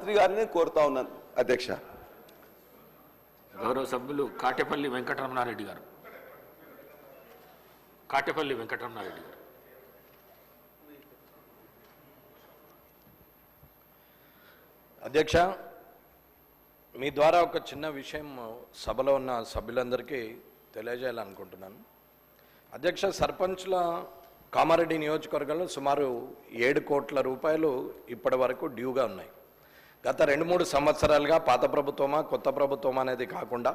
మంత్రి గారిని కోరుతా ఉన్నాను అధ్యక్ష. గౌరవ సభ్యులు కాటేపల్లి వెంకటరమణారెడ్డి గారు. అధ్యక్ష, మీ ద్వారా ఒక చిన్న విషయం సభలో ఉన్న సభ్యులందరికీ తెలియజేయాలనుకుంటున్నాను. అధ్యక్ష, సర్పంచ్ల కామారెడ్డి నియోజకవర్గంలో సుమారు 7 కోట్ల రూపాయలు ఇప్పటి వరకు డ్యూగా ఉన్నాయి. గత 2-3 సంవత్సరాలుగా పాత ప్రభుత్వమా కొత్త ప్రభుత్వమా అనేది కాకుండా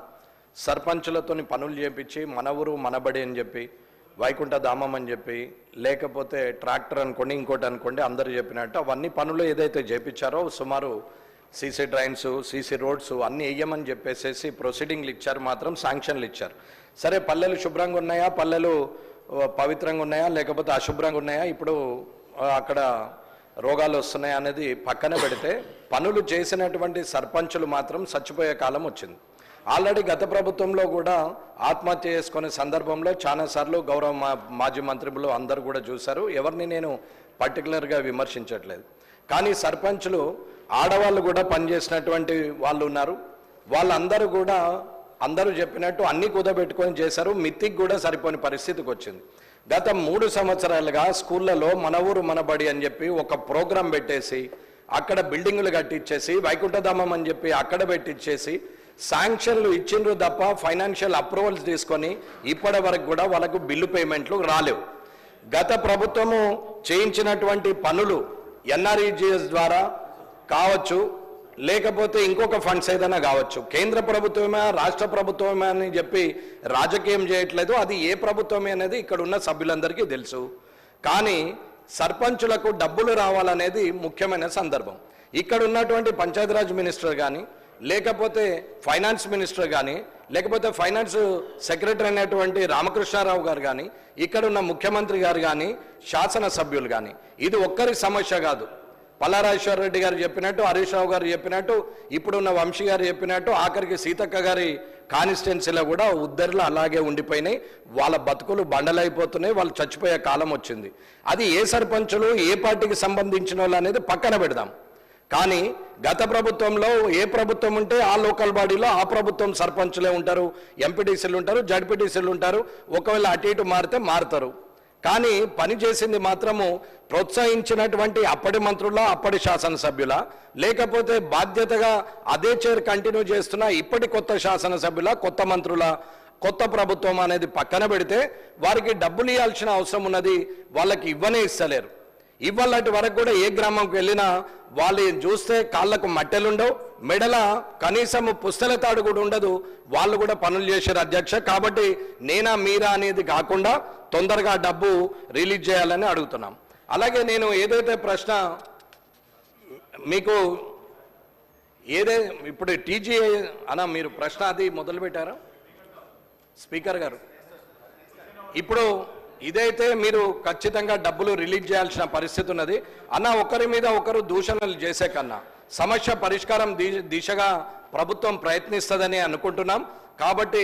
సర్పంచులతోని పనులు చేపించి మన ఊరు మనబడి అని చెప్పి, వైకుంఠ ధామం అని చెప్పి, లేకపోతే ట్రాక్టర్ అనుకోండి, ఇంకోటి అనుకోండి, అందరూ చెప్పినట్టు అవన్నీ పనులు ఏదైతే చేపించారో సుమారు సీసీ డ్రైన్స్, సీసీ రోడ్స్ అన్నీ వేయమని చెప్పేసి ప్రొసీడింగ్లు ఇచ్చారు, మాత్రం శాంక్షన్లు ఇచ్చారు. సరే, పల్లెలు శుభ్రంగా ఉన్నాయా, పల్లెలు పవిత్రంగా ఉన్నాయా, లేకపోతే అశుభ్రంగా ఉన్నాయా, ఇప్పుడు అక్కడ రోగాలు వస్తున్నాయా అనేది పక్కన పెడితే పనులు చేసినటువంటి సర్పంచులు మాత్రం చచ్చిపోయే కాలం వచ్చింది. ఆల్రెడీ గత ప్రభుత్వంలో కూడా ఆత్మహత్య చేసుకునే సందర్భంలో చాలాసార్లు గౌరవ మాజీ మంత్రులు అందరూ కూడా చూశారు. ఎవరిని నేను పర్టికులర్గా విమర్శించట్లేదు. కానీ సర్పంచులు ఆడవాళ్ళు కూడా పనిచేసినటువంటి వాళ్ళు ఉన్నారు. వాళ్ళందరూ కూడా అందరూ చెప్పినట్టు అన్ని కుదబెట్టుకొని చేశారు. మిత్తికి కూడా సరిపోని పరిస్థితికి వచ్చింది. గత 3 సంవత్సరాలుగా స్కూళ్ళలో మన ఊరు మనబడి అని చెప్పి ఒక ప్రోగ్రాం పెట్టేసి అక్కడ బిల్డింగులు కట్టించేసి, వైకుంఠధామం అని చెప్పి అక్కడ పెట్టించేసి శాంక్షన్లు ఇచ్చిండ్రు తప్ప ఫైనాన్షియల్ అప్రూవల్స్ తీసుకొని ఇప్పటి వరకు కూడా వాళ్ళకు బిల్లు పేమెంట్లు రాలేవు. గత ప్రభుత్వము చేయించినటువంటి పనులు ఎన్ఆర్ఈజిఎస్ ద్వారా కావచ్చు, లేకపోతే ఇంకొక ఫండ్స్ ఏదైనా కావచ్చు, కేంద్ర ప్రభుత్వమే రాష్ట్ర ప్రభుత్వమే అని చెప్పి రాజకీయం చేయట్లేదు. అది ఏ ప్రభుత్వమే అనేది ఇక్కడ ఉన్న సభ్యులందరికీ తెలుసు. కానీ సర్పంచులకు డబ్బులు రావాలనేది ముఖ్యమైన సందర్భం. ఇక్కడ ఉన్నటువంటి పంచాయతీరాజ్ మినిస్టర్ కానీ, లేకపోతే ఫైనాన్స్ మినిస్టర్ కానీ, లేకపోతే ఫైనాన్స్ సెక్రటరీ అయినటువంటి రామకృష్ణారావు గారు కానీ, ఇక్కడున్న ముఖ్యమంత్రి గారు కానీ, శాసనసభ్యులు కానీ, ఇది ఒక్కరి సమస్య కాదు. పల్లారాజేశ్వర రెడ్డి గారు చెప్పినట్టు, హరీష్ రావు గారు చెప్పినట్టు, ఇప్పుడున్న వంశీ గారు చెప్పినట్టు, ఆఖరికి సీతక్క గారి కాన్స్టిట్యున్సీలో కూడా ఉద్దరిలో అలాగే ఉండిపోయినాయి. వాళ్ళ బతుకులు బండలైపోతున్నాయి. వాళ్ళు చచ్చిపోయే కాలం వచ్చింది. అది ఏ సర్పంచులు ఏ పార్టీకి సంబంధించిన వాళ్ళు అనేది పక్కన పెడదాం. కానీ గత ప్రభుత్వంలో ఏ ప్రభుత్వం ఉంటే ఆ లోకల్ బాడీలో ఆ ప్రభుత్వం సర్పంచులే ఉంటారు, ఎంపీటీసీలు ఉంటారు, జడ్పీటీసీలు ఉంటారు. ఒకవేళ అటు ఇటు మారితే మారుతారు. కానీ పని చేసింది మాత్రము ప్రోత్సహించినటువంటి అప్పటి మంత్రుల, అప్పటి శాసనసభ్యుల, లేకపోతే బాధ్యతగా అదే చైర్ కంటిన్యూ చేస్తున్న ఇప్పటి కొత్త శాసనసభ్యుల, కొత్త మంత్రుల, కొత్త ప్రభుత్వం అనేది పక్కన పెడితే వారికి డబ్బులు ఇవ్వాల్సిన అవసరం ఉన్నది. వాళ్ళకి ఇవ్వనే ఇస్తలేరు. ఇవ్వాలంటి వరకు కూడా ఏ గ్రామంకి వెళ్ళినా వాళ్ళు చూస్తే కాళ్ళకు మట్టెలుండవు, మెడల కనీసం పుస్తల తాడు కూడా ఉండదు. వాళ్ళు కూడా పనులు చేశారు అధ్యక్ష. కాబట్టి నేనా మీరా అనేది కాకుండా తొందరగా డబ్బు రిలీజ్ చేయాలని అడుగుతున్నాం. అలాగే నేను ఏదైతే ప్రశ్న మీకు ఇప్పుడు టీజీఐ అన్న మీరు ప్రశ్న అది మొదలుపెట్టారా స్పీకర్ గారు? ఇప్పుడు ఇదైతే మీరు ఖచ్చితంగా డబ్బులు రిలీజ్ చేయాల్సిన పరిస్థితి ఉన్నది అన్న. ఒకరి మీద ఒకరు దూషణలు చేసే కన్నా సమస్య పరిష్కారం దిశగా ప్రభుత్వం ప్రయత్నిస్తుందని అనుకుంటున్నాం. కాబట్టి